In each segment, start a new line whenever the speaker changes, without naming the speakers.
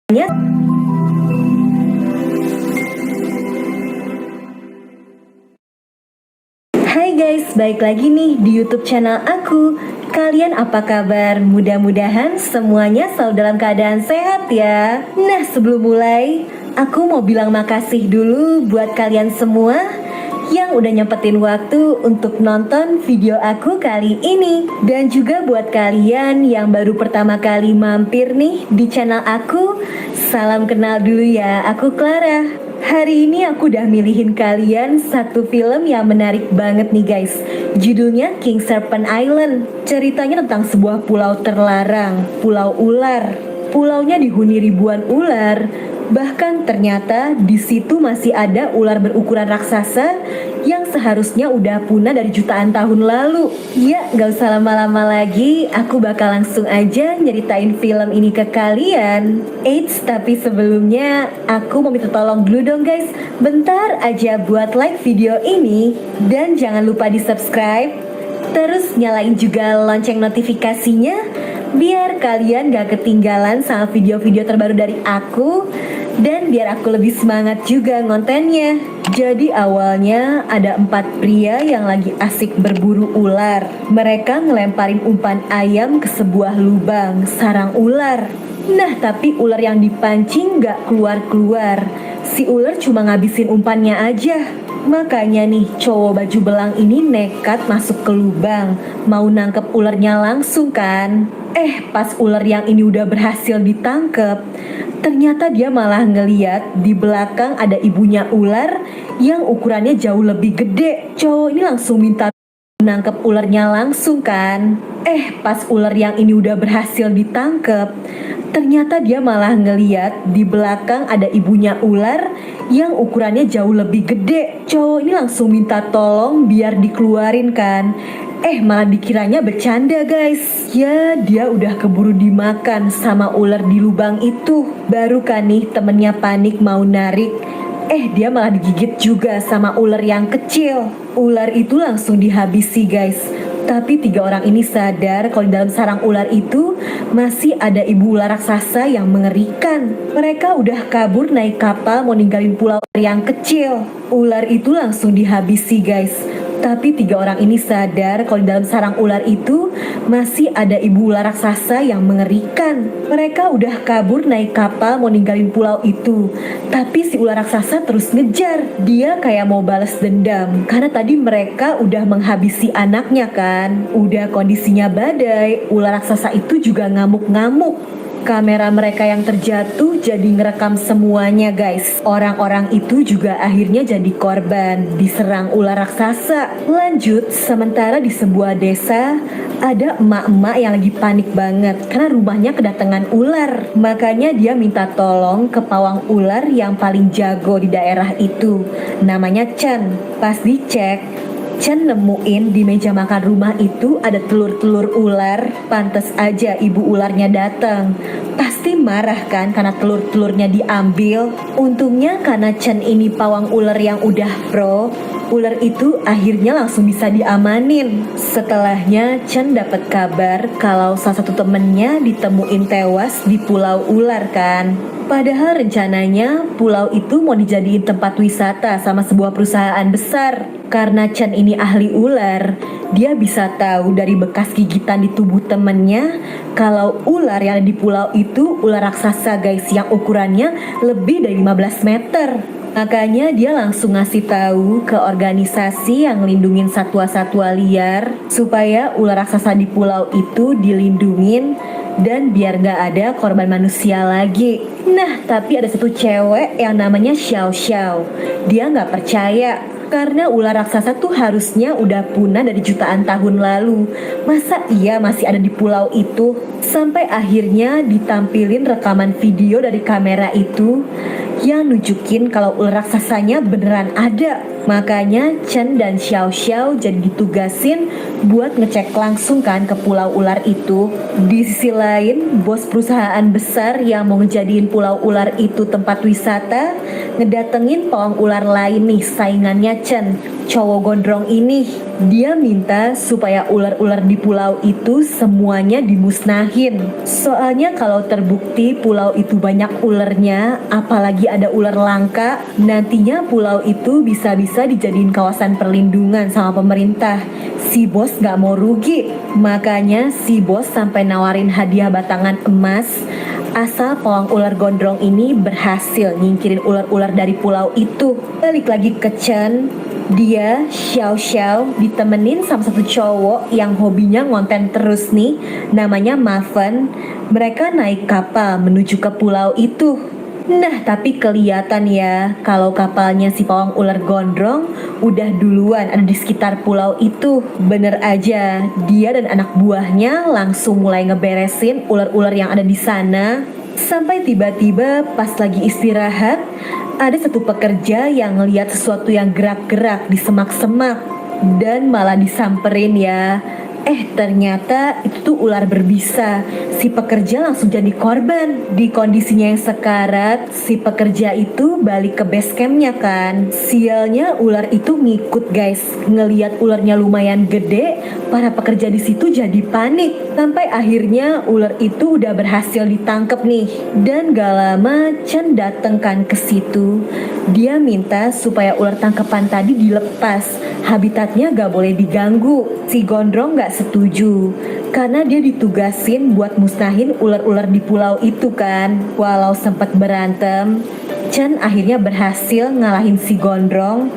Ya. Hai guys, balik lagi nih di YouTube channel aku. Kalian apa kabar? Mudah-mudahan semuanya selalu dalam keadaan sehat ya. Nah, sebelum mulai, aku mau bilang makasih dulu buat kalian semua yang udah nyempetin waktu untuk nonton video aku kali ini. Dan juga buat kalian yang baru pertama kali mampir nih di channel aku, salam kenal dulu ya, aku Clara. Hari ini aku udah milihin kalian satu film yang menarik banget nih guys. Judulnya King Serpent Island. Ceritanya tentang sebuah pulau terlarang, Pulau Ular. Pulaunya dihuni ribuan ular. Bahkan ternyata di situ masih ada ular berukuran raksasa yang seharusnya udah punah dari jutaan tahun lalu. Ya, gak usah lama-lama lagi, aku bakal langsung aja nyeritain film ini ke kalian. Eits, tapi sebelumnya aku mau minta tolong dulu dong guys. Bentar aja buat like video ini dan jangan lupa di subscribe. Terus nyalain juga lonceng notifikasinya biar kalian gak ketinggalan sama video-video terbaru dari aku. Dan biar aku lebih semangat juga ngontennya. Jadi awalnya ada 4 pria yang lagi asik berburu ular. Mereka ngelemparin umpan ayam ke sebuah lubang sarang ular. Nah, tapi ular yang dipancing gak keluar-keluar. Si ular cuma ngabisin umpannya aja. Makanya nih cowok baju belang ini nekat masuk ke lubang, mau nangkep ularnya langsung kan. Pas ular yang ini udah berhasil ditangkep, ternyata dia malah ngeliat di belakang ada ibunya ular yang ukurannya jauh lebih gede. Cowok ini langsung minta nangkep ularnya langsung kan. Pas ular yang ini udah berhasil ditangkep, ternyata dia malah ngeliat di belakang ada ibunya ular yang ukurannya jauh lebih gede. Cowok ini langsung minta tolong biar dikeluarin kan. Malah dikiranya bercanda guys. Ya, dia udah keburu dimakan sama ular di lubang itu. Baru kan nih temennya panik mau narik, dia malah digigit juga sama ular yang kecil. Ular itu langsung dihabisi guys. Tapi 3 orang ini sadar kalau di dalam sarang ular itu masih ada ibu ular raksasa yang mengerikan. Mereka udah kabur naik kapal mau ninggalin pulau yang kecil. Ular itu langsung dihabisi guys. Tapi 3 orang ini sadar kalau di dalam sarang ular itu masih ada ibu ular raksasa yang mengerikan. Mereka udah kabur naik kapal mau ninggalin pulau itu. Tapi si ular raksasa terus ngejar. Dia kayak mau balas dendam karena tadi mereka udah menghabisi anaknya kan. Udah kondisinya badai, ular raksasa itu juga ngamuk-ngamuk. Kamera mereka yang terjatuh jadi ngerekam semuanya guys. Orang-orang itu juga akhirnya jadi korban diserang ular raksasa. Lanjut, sementara di sebuah desa ada emak-emak yang lagi panik banget karena rumahnya kedatangan ular. Makanya dia minta tolong ke pawang ular yang paling jago di daerah itu. Namanya Chen. Pas dicek, Chen nemuin di meja makan rumah itu ada telur-telur ular. Pantes aja ibu ularnya datang. Pasti marah kan karena telur-telurnya diambil. Untungnya karena Chen ini pawang ular yang udah pro, ular itu akhirnya langsung bisa diamanin. Setelahnya Chen dapat kabar kalau salah satu temennya ditemuin tewas di pulau ular kan. Padahal rencananya pulau itu mau dijadiin tempat wisata sama sebuah perusahaan besar. Karena Chen ini ahli ular, dia bisa tahu dari bekas gigitan di tubuh temennya kalau ular yang ada di pulau itu ular raksasa guys, yang ukurannya lebih dari 15 meter. Makanya dia langsung ngasih tahu ke organisasi yang ngelindungin satwa-satwa liar supaya ular raksasa di pulau itu dilindungin dan biar gak ada korban manusia lagi. Nah, tapi ada satu cewek yang namanya Xiao Xiao. Dia gak percaya karena ular raksasa tuh harusnya udah punah dari jutaan tahun lalu. Masa iya masih ada di pulau itu? Sampai akhirnya ditampilin rekaman video dari kamera itu yang nunjukin kalau ular raksasanya beneran ada. Makanya Chen dan Xiao Xiao jadi ditugasin buat ngecek langsung kan ke pulau ular itu. Di sisi lain, bos perusahaan besar yang mau ngejadiin pulau ular itu tempat wisata ngedatengin pawang ular lain nih, saingannya Chen, cowok gondrong ini. Dia minta supaya ular-ular di pulau itu semuanya dimusnahin. Soalnya kalau terbukti pulau itu banyak ularnya, apalagi ada ular langka, nantinya pulau itu bisa-bisa dijadiin kawasan perlindungan sama pemerintah. Si bos gak mau rugi, makanya si bos sampai nawarin hadiah batangan emas asal pawang ular gondrong ini berhasil nyingkirin ular-ular dari pulau itu. Balik lagi ke Chen, dia Xiao Xiao ditemenin sama satu cowok yang hobinya ngonten terus nih, namanya Maven. Mereka naik kapal menuju ke pulau itu. Nah, tapi kelihatan ya kalau kapalnya si pawang ular gondrong udah duluan ada di sekitar pulau itu. Bener aja, dia dan anak buahnya langsung mulai ngeberesin ular-ular yang ada di sana. Sampai tiba-tiba pas lagi istirahat, ada satu pekerja yang ngeliat sesuatu yang gerak-gerak di semak-semak dan malah disamperin ya. Ternyata itu tuh ular berbisa. Si pekerja langsung jadi korban. Di kondisinya yang sekarat, si pekerja itu balik ke base campnya kan. Sialnya ular itu ngikut guys. Ngeliat ularnya lumayan gede, para pekerja di situ jadi panik. Sampai akhirnya ular itu udah berhasil ditangkap nih. Dan gak lama Chen dateng kan ke situ. Dia minta supaya ular tangkapan tadi dilepas. Habitatnya gak boleh diganggu. Si gondrong gak setuju karena dia ditugasin buat musnahin ular-ular di pulau itu kan. Walau sempat berantem, Chen akhirnya berhasil ngalahin si gondrong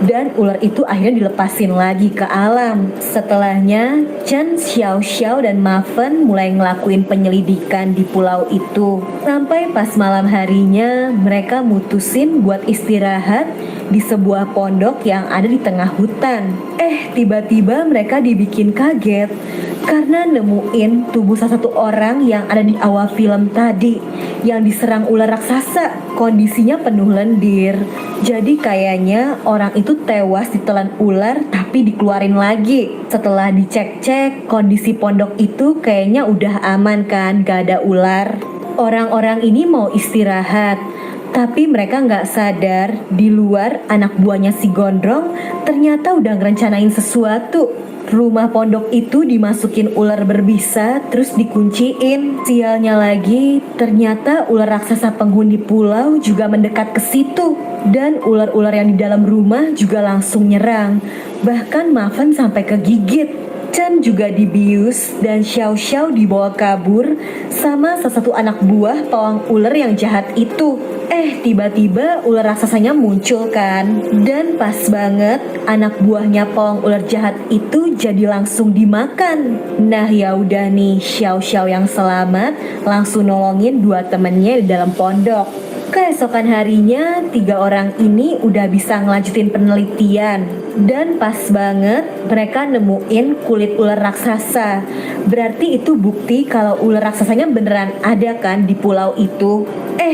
dan ular itu akhirnya dilepasin lagi ke alam. Setelahnya, Chen, Xiao Xiao, dan Maven mulai ngelakuin penyelidikan di pulau itu. Sampai pas malam harinya, mereka mutusin buat istirahat di sebuah pondok yang ada di tengah hutan. Tiba-tiba mereka dibikin kaget karena nemuin tubuh salah satu orang yang ada di awal film tadi yang diserang ular raksasa. Kondisinya penuh lendir. Jadi kayaknya orang itu tewas ditelan ular tapi dikeluarin lagi. Setelah dicek-cek, kondisi pondok itu kayaknya udah aman kan, gak ada ular. Orang-orang ini mau istirahat, tapi mereka nggak sadar di luar anak buahnya si gondrong ternyata udah ngerencanain sesuatu. Rumah pondok itu dimasukin ular berbisa terus dikunciin. Sialnya lagi, ternyata ular raksasa penghuni pulau juga mendekat ke situ. Dan ular-ular yang di dalam rumah juga langsung nyerang. Bahkan Maven sampai kegigit. Chen juga dibius dan Xiao Xiao dibawa kabur sama salah satu anak buah pawang ular yang jahat itu. Tiba-tiba ular raksasanya muncul kan. Dan pas banget anak buahnya pawang ular jahat itu jadi langsung dimakan. Nah ya udah nih, Xiao Xiao yang selamat langsung nolongin dua temennya di dalam pondok. Keesokan harinya, 3 orang ini udah bisa ngelanjutin penelitian. Dan pas banget mereka nemuin kulit ular raksasa. Berarti itu bukti kalau ular raksasanya beneran ada kan di pulau itu.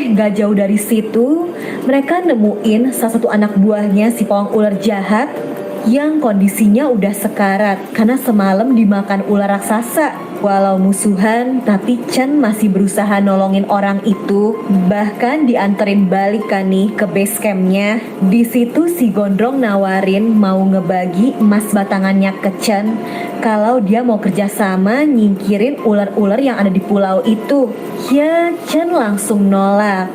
Gak jauh dari situ, mereka nemuin salah satu anak buahnya si pawang ular jahat yang kondisinya udah sekarat karena semalam dimakan ular raksasa. Walau musuhan, tapi Chen masih berusaha nolongin orang itu. Bahkan dianterin balik kan nih ke base campnya. Di situ si gondrong nawarin mau ngebagi emas batangannya ke Chen kalau dia mau kerjasama nyingkirin ular-ular yang ada di pulau itu. Ya, Chen langsung nolak.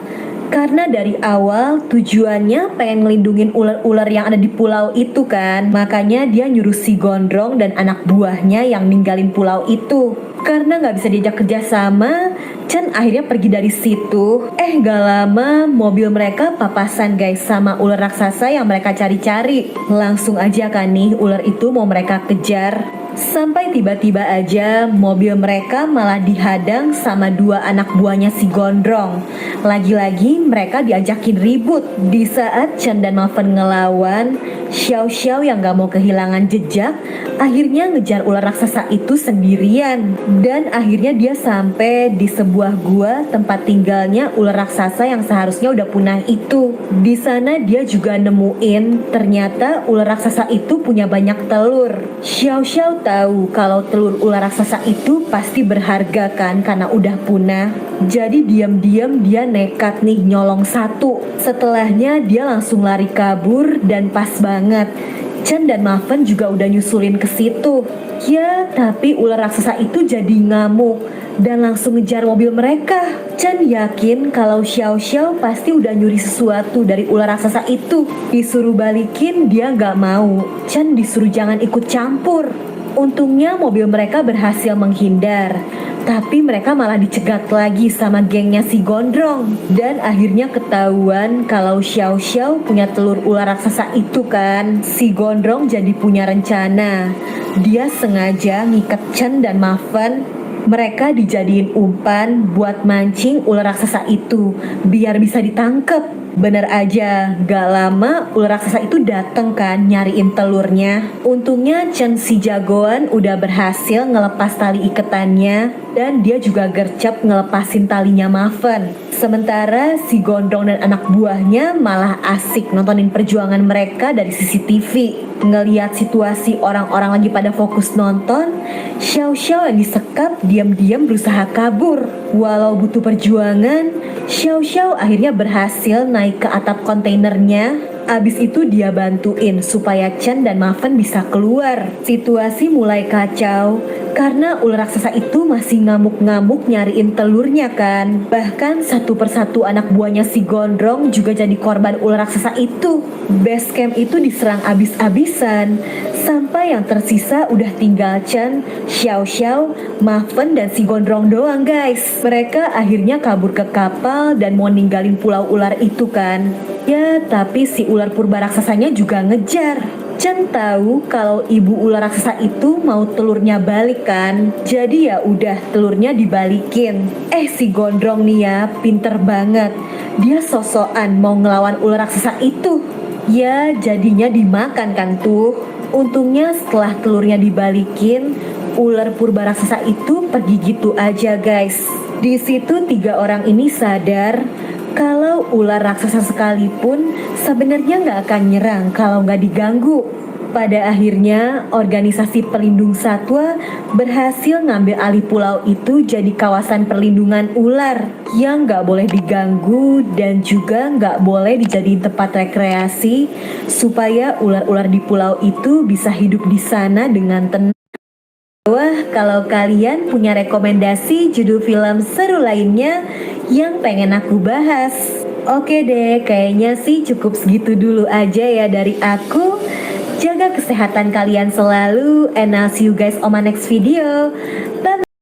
Karena dari awal tujuannya pengen ngelindungin ular-ular yang ada di pulau itu kan. Makanya dia nyuruh si gondrong dan anak buahnya yang ninggalin pulau itu. Karena gak bisa diajak kerjasama, Chen akhirnya pergi dari situ. Gak lama mobil mereka papasan guys sama ular raksasa yang mereka cari-cari. Langsung aja kan nih ular itu mau mereka kejar. Sampai tiba-tiba aja mobil mereka malah dihadang sama dua anak buahnya si Gondrong. Lagi-lagi mereka diajakin ribut. Di saat Chen dan Maven ngelawan, Xiao Xiao yang gak mau kehilangan jejak akhirnya ngejar ular raksasa itu sendirian. Dan akhirnya dia sampai di sebuah gua tempat tinggalnya ular raksasa yang seharusnya udah punah itu. Di sana dia juga nemuin ternyata ular raksasa itu punya banyak telur. Xiao Xiao tahu kalau telur ular raksasa itu pasti berharga kan karena udah punah. Jadi diam-diam dia nekat nih nyolong satu. Setelahnya dia langsung lari kabur dan pas banget Chen dan Maven juga udah nyusulin ke situ. Ya, tapi ular raksasa itu jadi ngamuk dan langsung ngejar mobil mereka. Chen yakin kalau Xiao Xiao pasti udah nyuri sesuatu dari ular raksasa itu. Disuruh balikin dia gak mau. Chen disuruh jangan ikut campur. Untungnya mobil mereka berhasil menghindar. Tapi mereka malah dicegat lagi sama gengnya si Gondrong. Dan akhirnya ketahuan kalau Xiao Xiao punya telur ular raksasa itu kan. Si Gondrong jadi punya rencana. Dia sengaja ngikat Chen dan Maven. Mereka dijadiin umpan buat mancing ular raksasa itu biar bisa ditangkep. Bener aja, gak lama ular raksasa itu dateng kan nyariin telurnya. Untungnya Chen si jagoan udah berhasil ngelepas tali iketannya dan dia juga gercep ngelepasin talinya Maven. Sementara si Gondrong dan anak buahnya malah asik nontonin perjuangan mereka dari CCTV. Ngeliat situasi orang-orang lagi pada fokus nonton, Xiao Xiao yang disekap diam-diam berusaha kabur. Walau butuh perjuangan, Xiao Xiao akhirnya berhasil naik ke atap kontainernya. Abis itu dia bantuin supaya Chen dan Maven bisa keluar. Situasi mulai kacau karena ular raksasa itu masih ngamuk-ngamuk nyariin telurnya kan. Bahkan satu persatu anak buahnya si Gondrong juga jadi korban ular raksasa itu. Base camp itu diserang abis-abisan sampai yang tersisa udah tinggal Chen, Xiao Xiao, Maven dan si Gondrong doang guys. Mereka akhirnya kabur ke kapal dan mau ninggalin pulau ular itu kan. Ya, tapi si ular purba raksasanya juga ngejar. Chen tahu kalau ibu ular raksasa itu mau telurnya balik kan. Jadi ya udah telurnya dibalikin. Si Gondrong nih ya pinter banget. Dia sosokan mau ngelawan ular raksasa itu. Ya jadinya dimakan kan tuh. Untungnya setelah telurnya dibalikin, ular purba raksasa itu pergi gitu aja guys. Di situ 3 orang ini sadar kalau ular raksasa sekalipun sebenarnya nggak akan nyerang kalau nggak diganggu. Pada akhirnya organisasi pelindung satwa berhasil ngambil alih pulau itu jadi kawasan perlindungan ular yang nggak boleh diganggu dan juga nggak boleh dijadiin tempat rekreasi supaya ular-ular di pulau itu bisa hidup di sana dengan tenang. Wah, kalau kalian punya rekomendasi judul film seru lainnya yang pengen aku bahas. Oke deh, kayaknya sih cukup segitu dulu aja ya dari aku. Jaga kesehatan kalian selalu and I'll see you guys on my next video. Bye.